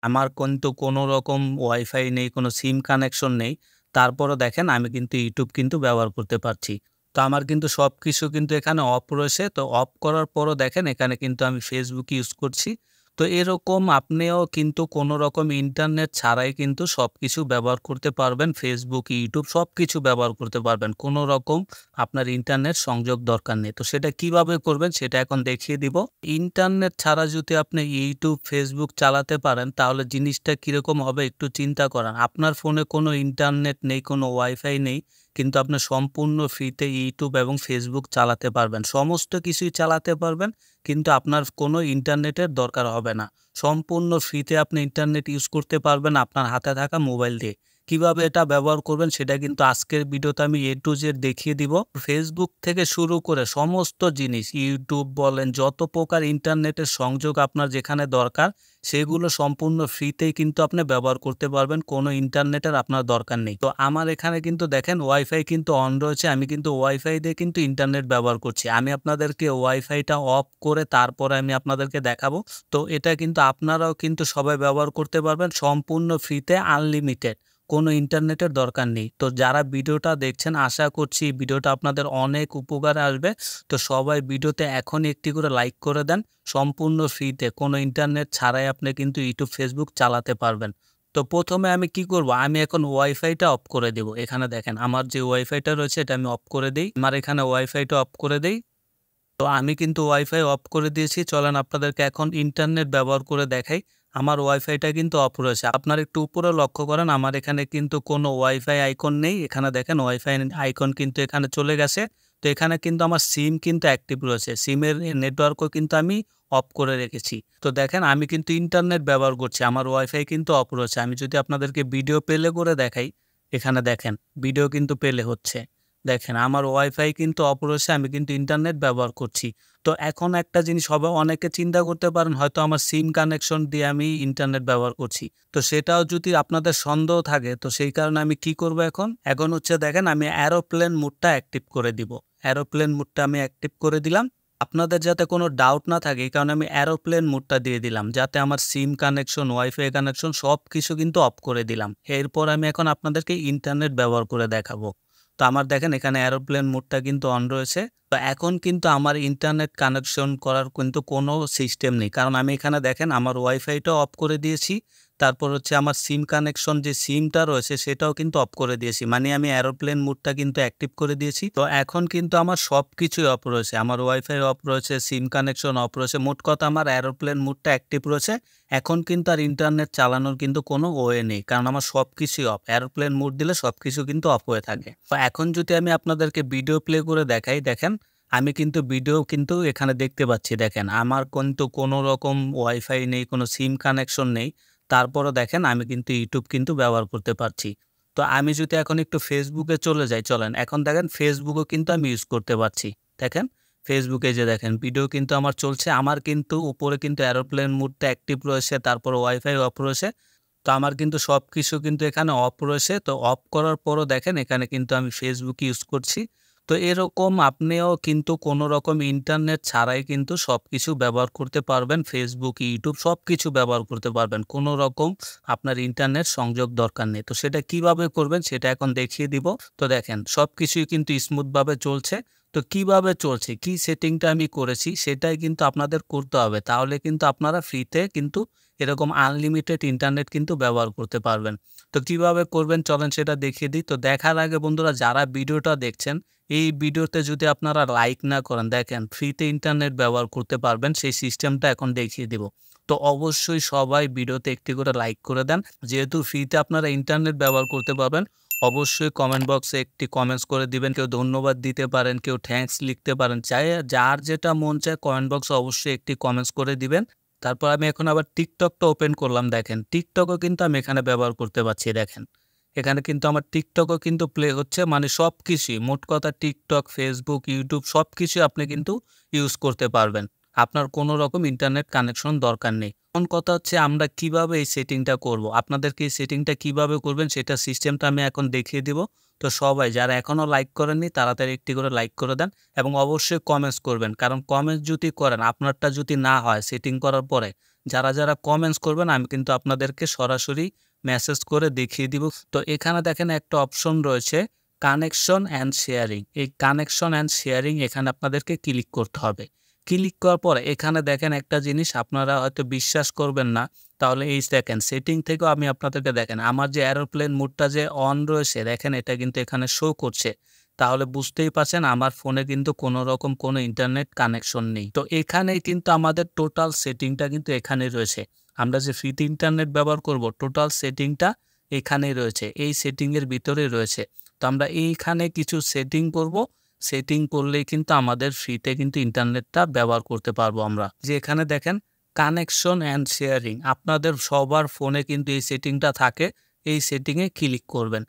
আমার কিন্তু কোনো রকম ওয়াইফাই নেই, কোনো সিম কানেকশন নেই। তারপরও দেখেন আমি কিন্তু YouTube কিন্তু ব্যবহার করতে পারছি। তো আমার কিন্তু সবকিছু কিন্তু এখানে অফ রয়েছে। তো অফ করার পরও দেখেন এখানে কিন্তু আমি Facebook ইউজ করছি। তো এরকম আপনিও কিন্তু কোনো রকম ইন্টারনেট ছাড়াই কিন্তু সবকিছু ব্যবহার করতে পারবেন। Facebook, YouTube সবকিছু ব্যবহার করতে পারবেন। কোনো রকম আপনার ইন্টারনেট সংযোগ দরকার নেই। তো সেটা কিভাবে করবেন সেটা এখন দেখিয়ে দিব। ইন্টারনেট ছাড়া যদি আপনি YouTube, Facebook চালাতে পারেন তাহলে জিনিসটা কিরকম হবে একটু চিন্তা করেন। আপনার ফোনে কোনো ইন্টারনেট নেই, কোনো ওয়াইফাই নেই, কিন্তু আপনি সম্পূর্ণ ফ্রিতে YouTube এবং Facebook চালাতে পারবেন। সমস্ত কিছুই চালাতে পারবেন, কিন্তু আপনার কোনো ইন্টারনেটের দরকার হবে না। সম্পূর্ণ ফ্রিতে আপনি ইন্টারনেট ইউজ করতে পারবেন আপনার হাতে থাকা মোবাইল দিয়ে। কিভাবে এটা ব্যবহার করবেন সেটা কিন্তু আজকের ভিডিওতে আমি A to Z দেখিয়ে দিব। Facebook থেকে শুরু করে সমস্ত জিনিস YouTube বলেন, যত প্রকার ইন্টারনেটের সংযোগ আপনার যেখানে দরকার সেগুলো সম্পূর্ণ ফ্রিতেই কিন্তু আপনি ব্যবহার করতে পারবেন। কোনো ইন্টারনেটের আপনার দরকার নেই। তো আমার এখানে কিন্তু দেখেন ওয়াইফাই কিন্তু অন রয়েছে। আমি কিন্তু ওয়াইফাই দিয়ে কিন্তু ইন্টারনেট ব্যবহার করছি। আমি আপনাদেরকে ওয়াইফাইটা অফ করে তারপরে আমি আপনাদেরকে দেখাবো। তো এটা কিন্তু আপনারাও কিন্তু সবাই ব্যবহার করতে পারবেন সম্পূর্ণ ফ্রিতে, আনলিমিটেড। কোনো ইন্টারনেটের দরকার নেই। তো যারা ভিডিওটা দেখছেন আশা করছি ভিডিওটা আপনাদের অনেক উপকারে আসবে। তো সবাই ভিডিওতে এখনই একটি করে লাইক করে দেন। সম্পূর্ণ ফ্রিতে কোনো ইন্টারনেট ছাড়াই আপনি কিন্তু YouTube, Facebook চালাতে পারবেন। তো প্রথমে আমি কি করব? আমি এখন ওয়াইফাইটা অফ করে দেব। এখানে দেখেন আমার যে ওয়াইফাইটা রয়েছে এটা আমি অফ করে দেই। আমার এখানে ওয়াইফাইটা অফ করে দেই। তো আমি কিন্তু ওয়াইফাই অফ করে দিয়েছি। চলেন আপনাদেরকে এখন ইন্টারনেট ব্যবহার করে দেখাই। আমার ওয়াইফাইটা কিন্তু অফ রয়েছে। আপনারা একটু উপরে লক্ষ্য করেন আমার এখানে কিন্তু কোনো ওয়াইফাই আইকন নেই। এখানে দেখেন ওয়াইফাই আইকন কিন্তু এখানে চলে গেছে। তো এখানে কিন্তু আমার সিম কিন্তু অ্যাক্টিভ রয়েছে। সিমের নেটওয়ার্কও কিন্তু আমি অফ করে রেখেছি। তো দেখেন আমি কিন্তু ইন্টারনেট ব্যবহার করছি। আমার ওয়াইফাই কিন্তু অফ রয়েছে। আমি যদি আপনাদেরকে ভিডিও প্লে করে দেখাই, এখানে দেখেন ভিডিও কিন্তু প্লে হচ্ছে। দেখেন আমার ওয়াইফাই কিন্তু অফ রয়েছে, আমি কিন্তু ইন্টারনেট ব্যবহার করছি। তো এখন একটা জিনিস হবে, অনেকে চিন্তা করতে পারেন হয়তো আমার সিম কানেকশন দিয়ে আমি ইন্টারনেট ব্যবহার করছি। তো সেটাও যদি আপনাদের সন্দেহ থাকে তো সেই কারণে আমি কি করব এখন? এখন হচ্ছে দেখেন আমি এরোপ্লেন মোডটা অ্যাক্টিভ করে দিব। এরোপ্লেন মোডটা আমি অ্যাক্টিভ করে দিলাম। আপনাদের যাতে কোনো ডাউট না থাকে এই কারণে আমি এরোপ্লেন মোডটা দিয়ে দিলাম। যাতে আমার সিম কানেকশন, ওয়াইফাই কানেকশন সবকিছু কিন্তু অফ করে দিলাম। এরপর আমি এখন আপনাদেরকে ইন্টারনেট ব্যবহার করে দেখাবো। তো আমার দেখেন এখানে এরোপ্লেন মোডটা কিন্তু অন রয়েছে। তো এখন কিন্তু আমার ইন্টারনেট কানেকশন করার কিন্তু কোনো সিস্টেম নেই। কারণ আমি এখানে দেখেন আমার ওয়াইফাইটাও অফ করে দিয়েছি। তারপর হচ্ছে আমার সিম কানেকশন যে সিমটা রয়েছে সেটাও কিন্তু অফ করে দিয়েছি। মানে আমি এরোপ্লেন মোডটা কিন্তু অ্যাক্টিভ করে দিয়েছি। তো এখন কিন্তু আমার সবকিছুই অফ রয়েছে। আমার ওয়াইফাই অফ রয়েছে, সিম কানেকশন অফ রয়েছে। মোট কথা আমার এরোপ্লেন মোডটা অ্যাক্টিভ রয়েছে। এখন কিন্তু আর ইন্টারনেট চালানোর কিন্তু কোনো ওয়ে নেই। কারণ আমার সবকিছুই অফ। এরোপ্লেন মোড দিলে সবকিছু কিন্তু অফ হয়ে থাকে। তো এখন যদি আমি আপনাদেরকে ভিডিও প্লে করে দেখাই, দেখেন আমি কিন্তু ভিডিও কিন্তু এখানে দেখতে পাচ্ছি। দেখেন আমার কিন্তু কোনো রকম ওয়াইফাই নেই, কোনো সিম কানেকশন নেই। তারপরও দেখেন আমি কিন্তু YouTube কিন্তু ব্যবহার করতে পারছি। তো আমি যদি এখন একটু Facebook এ চলে যাই, চলেন। এখন দেখেন Facebook ও কিন্তু আমি ইউজ করতে পারছি। দেখেন Facebook এ যে দেখেন ভিডিও কিন্তু আমার চলছে। আমার কিন্তু উপরে কিন্তু এরোপ্লেন মোডটা অ্যাক্টিভ রয়েছে, তারপর ওয়াইফাই অফ রয়েছে। তো আমার কিন্তু সবকিছু কিন্তু এখানে অফ রয়েছে। তো অফ করার পরও দেখেন এখানে কিন্তু আমি Facebook ইউজ করছি। তো এরকম আপনিও কিন্তু কোনো রকম ইন্টারনেট ছাড়াই কিন্তু সবকিছু ব্যবহার করতে পারবেন। Facebook, YouTube সবকিছু ব্যবহার করতে পারবেন। কোনো রকম আপনার ইন্টারনেট সংযোগ দরকার নেই। তো সেটা কিভাবে করবেন সেটা এখন দেখিয়ে দিব। তো দেখেন সবকিছুই কিন্তু স্মুথভাবে চলছে। তো কিভাবে চলছে, কি সেটিংটা আমি করেছি সেটাই কিন্তু আপনাদের করতে হবে। তাহলে কিন্তু আপনারা ফ্রিতে কিন্তু এরকম আনলিমিটেড ইন্টারনেট কিন্তু ব্যবহার করতে পারবেন। তো কিভাবে করবেন চলেন সেটা দেখিয়ে দিই। তো দেখার আগে বন্ধুরা যারা ভিডিওটা দেখছেন, এই ভিডিওতে যদি আপনারা লাইক না করেন, দেখেন ফ্রিতে ইন্টারনেট ব্যবহার করতে পারবেন সেই সিস্টেমটা এখন দেখিয়ে দিব। তো অবশ্যই সবাই ভিডিওতে একটি করে লাইক করে দেন। যেহেতু ফ্রিতে আপনারা ইন্টারনেট ব্যবহার করতে পারবেন, অবশ্যই কমেন্ট বক্সে একটি কমেন্টস করে দিবেন। কেউ ধন্যবাদ দিতে পারেন, কেউ থ্যাঙ্কস লিখতে পারেন। চাই যার যেটা মন চায় কমেন্ট বক্সে অবশ্যই একটি কমেন্টস করে দিবেন। তারপর আমি এখন আবার টিকটকটা ওপেন করলাম। দেখেন টিকটকও কিন্তু আমি এখানে ব্যবহার করতে পারছি। দেখেন এখানে কিন্তু আমার টিকটকও কিন্তু প্লে হচ্ছে। মানে সবকিছুই, মোট কথা টিকটক, Facebook, YouTube সবকিছুই আপনি কিন্তু ইউজ করতে পারবেন। আপনার কোনো রকম ইন্টারনেট কানেকশন দরকার নেই। এখন কথা হচ্ছে আমরা কিভাবে এই সেটিংটা করব। আপনাদেরকে এই সেটিংটা কিভাবে করবেন সেটা সিস্টেমটা আমি এখন দেখিয়ে দিব। তো সবাই যারা এখনও লাইক করেননি তাড়াতাড়ি একটি করে লাইক করে দেন এবং অবশ্যই কমেন্টস করবেন। কারণ কমেন্টস যদি করেন আপনারটা যদি না হয় সেটিং করার পরে, যারা কমেন্টস করবেন আমি কিন্তু আপনাদেরকে সরাসরি মেসেজ করে দেখিয়ে দিব। তো এখানে দেখেন একটা অপশন রয়েছে কানেকশন অ্যান্ড শেয়ারিং। এই কানেকশন অ্যান্ড শেয়ারিং এখানে আপনাদেরকে ক্লিক করতে হবে। ক্লিক করার পর এখানে দেখেন একটা জিনিস আপনারা হয়তো বিশ্বাস করবেন না। তাহলে এই দেখেন সেটিং থেকেও আমি আপনাদেরকে দেখেন আমার যে এরোপ্লেন মোডটা যে অন রয়েছে দেখেন এটা কিন্তু এখানে শো করছে। তাহলে বুঝতেই পারছেন আমার ফোনে কিন্তু কোনো রকম কোনো ইন্টারনেট কানেকশন নেই। তো এখানেই কিন্তু আমাদের টোটাল সেটিংটা কিন্তু এখানেই রয়েছে। আমরা যে ফ্রিতে ইন্টারনেট ব্যবহার করব টোটাল সেটিংটা এখানেই রয়েছে। এই সেটিংয়ের ভিতরেই রয়েছে। তো আমরা এইখানে কিছু সেটিং করব। সেটিং করলেই কিন্তু আমাদের ফ্রিতে কিন্তু ইন্টারনেটটা ব্যবহার করতে পারবো আমরা। যে এখানে দেখেন কানেকশন অ্যান্ড শেয়ারিং আপনাদের সবার ফোনে কিন্তু এই সেটিংটা থাকে। এই সেটিংয়ে ক্লিক করবেন।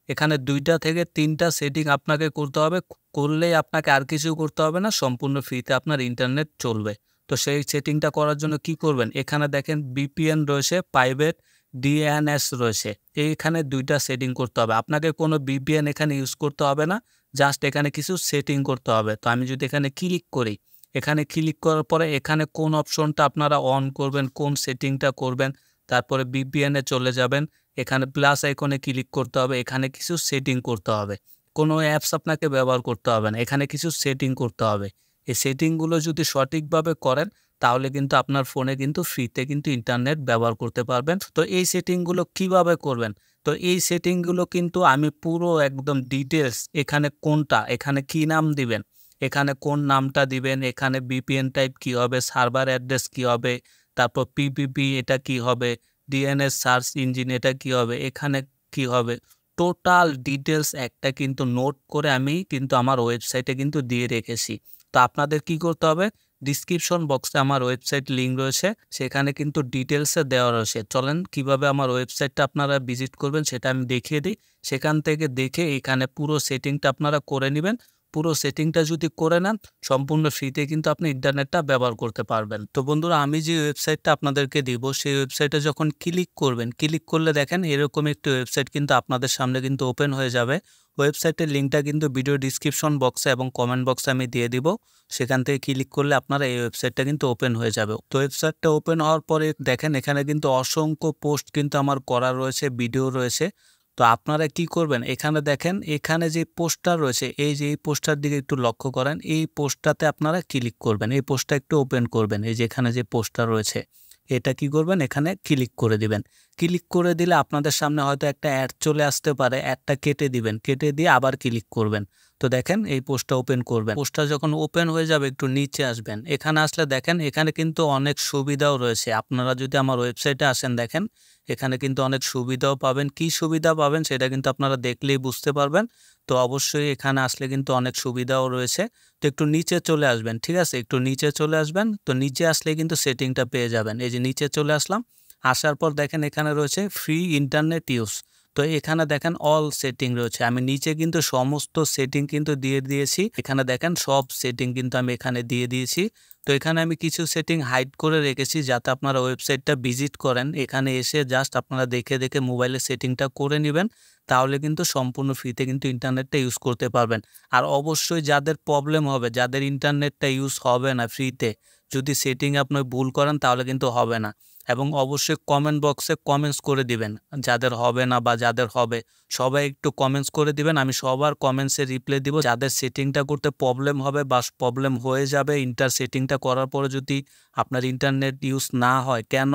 এখানে ২টা থেকে ৩টা সেটিং আপনাকে করতে হবে। করলেই আপনাকে আর কিছু করতে হবে না। সম্পূর্ণ ফ্রিতে আপনার ইন্টারনেট চলবে। তো সেই সেটিংটা করার জন্য কি করবেন? এখানে দেখেন VPN রয়েছে, প্রাইভেট DNS রয়েছে। এইখানে ২টা সেটিং করতে হবে। আপনাকে কোনো VPN এখানে ইউজ করতে হবে না। জাস্ট এখানে কিছু সেটিং করতে হবে। তো আমি যদি এখানে ক্লিক করি, এখানে ক্লিক করার পরে এখানে কোন অপশনটা আপনারা অন করবেন, কোন সেটিংটা করবেন, তারপরে VPN এ চলে যাবেন। এখানে প্লাস আইকনে ক্লিক করতে হবে। এখানে কিছু সেটিং করতে হবে। কোনো অ্যাপস আপনাকে ব্যবহার করতে হবে না। এখানে কিছু সেটিং করতে হবে। এই সেটিংগুলো যদি সঠিকভাবে করেন তাহলে কিন্তু আপনার ফোনে কিন্তু ফ্রিতে কিন্তু ইন্টারনেট ব্যবহার করতে পারবেন। তো এই সেটিংগুলো কিভাবে করবেন? তো এই সেটিংগুলো কিন্তু আমি পুরো একদম ডিটেইলস এখানে কোনটা, এখানে কি নাম দিবেন, এখানে কোন নামটা দিবেন, এখানে VPN টাইপ কি হবে, সার্ভার অ্যাড্রেস কি হবে, তারপর PPP এটা কি হবে, DNS সার্চ ইঞ্জিন এটা কি হবে, এখানে কি হবে, টোটাল ডিটেইলস একটা কিন্তু নোট করে আমি কিন্তু আমার ওয়েবসাইটে কিন্তু দিয়ে রেখেছি। তো আপনাদের কি করতে হবে? ডিসক্রিপশন বক্সে আমার ওয়েবসাইট লিঙ্ক রয়েছে। সেখানে কিন্তু ডিটেইলসে দেওয়া রয়েছে। চলেন কিভাবে আমার ওয়েবসাইটটা আপনারা ভিজিট করবেন সেটা আমি দেখিয়ে দিই। সেখান থেকে দেখে এখানে পুরো সেটিংটা আপনারা করে নিবেন। পুরো সেটিংটা যদি করে নেন সম্পূর্ণ ফ্রিতে কিন্তু আপনি ইন্টারনেটটা ব্যবহার করতে পারবেন। তো বন্ধুরা আমি যে ওয়েবসাইটটা আপনাদেরকে দিব সেই ওয়েবসাইটে যখন ক্লিক করবেন, ক্লিক করলে দেখেন এরকম একটি ওয়েবসাইট কিন্তু আপনাদের সামনে কিন্তু ওপেন হয়ে যাবে। ওয়েবসাইটের লিঙ্কটা কিন্তু ভিডিও ডিসক্রিপশন বক্সে এবং কমেন্ট বক্সে আমি দিয়ে দিব। সেখান থেকে ক্লিক করলে আপনারা এই ওয়েবসাইটটা কিন্তু ওপেন হয়ে যাবে। তো ওয়েবসাইটটা ওপেন হওয়ার পরে দেখেন এখানে কিন্তু অসংখ্য পোস্ট কিন্তু আমার করা রয়েছে, ভিডিও রয়েছে। তো আপনারা কি করবেন? এখানে দেখেন এখানে যে পোস্টটা রয়েছে এই যে এই পোস্টটার দিকে একটু লক্ষ্য করেন। এই পোস্টটাতে আপনারা ক্লিক করবেন। এই পোস্টটা একটু ওপেন করবেন। এই যে এখানে যে পোস্টটা রয়েছে এটা কি করবেন? এখানে ক্লিক করে দিবেন। ক্লিক করে দিলে আপনাদের সামনে হয়তো একটা অ্যাড চলে আসতে পারে। অ্যাডটা কেটে দিবেন। কেটে দিয়ে আবার ক্লিক করবেন। তো দেখেন এই পোস্টটা ওপেন করবেন। পোস্টটা যখন ওপেন হয়ে যাবে একটু নিচে আসবেন। এখানে আসলে দেখেন এখানে কিন্তু অনেক সুবিধাও রয়েছে। আপনারা যদি আমার ওয়েবসাইটে আসেন দেখেন এখানে কিন্তু অনেক সুবিধাও পাবেন। কি সুবিধা পাবেন সেটা কিন্তু আপনারা দেখলেই বুঝতে পারবেন। তো অবশ্যই এখানে আসলে কিন্তু অনেক সুবিধাও রয়েছে। তো একটু নিচে চলে আসবেন, ঠিক আছে? একটু নিচে চলে আসবেন। তো নিচে আসলে কিন্তু সেটিংটা পেয়ে যাবেন। এই যে নিচে চলে আসলাম। আসার পর দেখেন এখানে রয়েছে ফ্রি ইন্টারনেট ইউজ। তো এখানে দেখেন অল সেটিং রয়েছে। আমি নিচে কিন্তু সমস্ত সেটিং কিন্তু দিয়ে দিয়েছি। এখানে দেখেন সব সেটিং কিন্তু আমি এখানে দিয়ে দিয়েছি। তো এখানে আমি কিছু সেটিং হাইড করে রেখেছি যাতে আপনারা ওয়েবসাইটটা ভিজিট করেন। এখানে এসে জাস্ট আপনারা দেখে দেখে মোবাইলের সেটিংটা করে নেবেন। তাহলে কিন্তু সম্পূর্ণ ফ্রিতে কিন্তু ইন্টারনেটটা ইউজ করতে পারবেন। আর অবশ্যই যাদের প্রবলেম হবে, যাদের ইন্টারনেটটা ইউজ হবে না ফ্রিতে, যদি সেটিং আপনি ভুল করেন তাহলে কিন্তু হবে না। এবং অবশ্যই কমেন্ট বক্সে কমেন্টস করে দিবেন। যাদের হবে না বা যাদের হবে সবাই একটু কমেন্টস করে দিবেন। আমি সবার কমেন্টসে রিপ্লাই দিব। যাদের সেটিংটা করতে প্রবলেম হবে বা প্রবলেম হয়ে যাবে সেটিংটা করার পরে যদি আপনার ইন্টারনেট ইউজ না হয়, কেন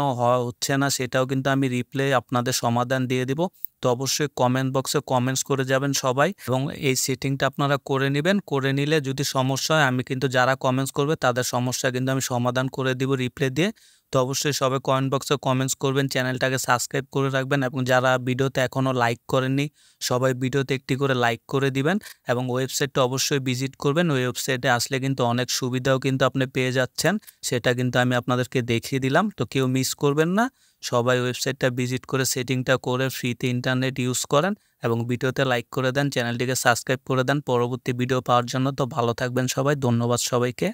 হচ্ছে না সেটাও কিন্তু আমি রিপ্লাই আপনাদের সমাধান দিয়ে দিব। তো অবশ্যই কমেন্ট বক্সে কমেন্টস করে যাবেন সবাই এবং এই সেটিংটা আপনারা করে নেবেন। করে নিলে যদি সমস্যা হয় আমি কিন্তু যারা কমেন্টস করবে তাদের সমস্যা কিন্তু আমি সমাধান করে দিব রিপ্লাই দিয়ে। তো অবশ্যই সবাই কমেন্ট বক্সে কমেন্টস করবেন, চ্যানেলটাকে সাবস্ক্রাইব করে রাখবেন এবং যারা ভিডিওতে এখনও লাইক করেননি সবাই ভিডিওতে একটি করে লাইক করে দিবেন এবং ওয়েবসাইটটা অবশ্যই ভিজিট করবেন। ওই ওয়েবসাইটে আসলে কিন্তু অনেক সুবিধাও কিন্তু আপনি পেয়ে যাচ্ছেন। সেটা কিন্তু আমি আপনাদেরকে দেখিয়ে দিলাম। তো কেউ মিস করবেন না। সবাই ওয়েবসাইটটা ভিজিট করে সেটিংটা করে ফ্রিতে ইন্টারনেট ইউজ করেন এবং ভিডিওতে লাইক করে দেন, চ্যানেলটিকে সাবস্ক্রাইব করে দেন পরবর্তী ভিডিও পাওয়ার জন্য। তো ভালো থাকবেন সবাই। ধন্যবাদ সবাইকে।